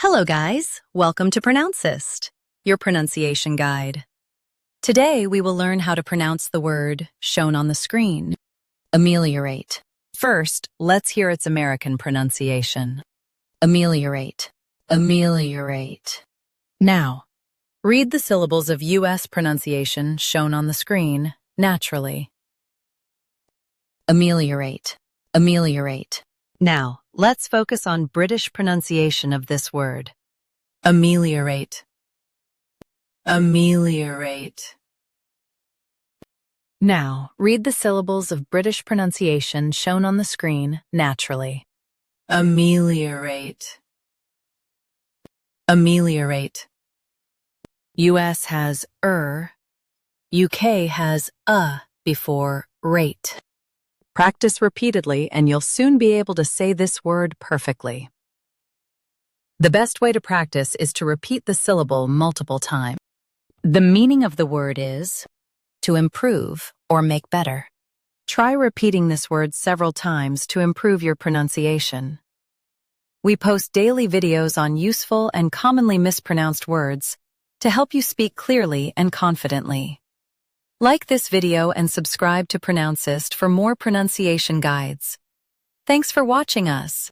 Hello guys, welcome to Pronouncist, your pronunciation guide. Today we will learn how to pronounce the word shown on the screen, ameliorate. First, let's hear its American pronunciation. Ameliorate, ameliorate. Now, read the syllables of U.S. pronunciation shown on the screen naturally. Ameliorate, ameliorate. Now, let's focus on British pronunciation of this word. Ameliorate. Ameliorate. Now, read the syllables of British pronunciation shown on the screen naturally. Ameliorate. Ameliorate. US has UK has before rate. Practice repeatedly and you'll soon be able to say this word perfectly. The best way to practice is to repeat the syllable multiple times. The meaning of the word is to improve or make better. Try repeating this word several times to improve your pronunciation. We post daily videos on useful and commonly mispronounced words to help you speak clearly and confidently. Like this video and subscribe to Pronouncist for more pronunciation guides. Thanks for watching us.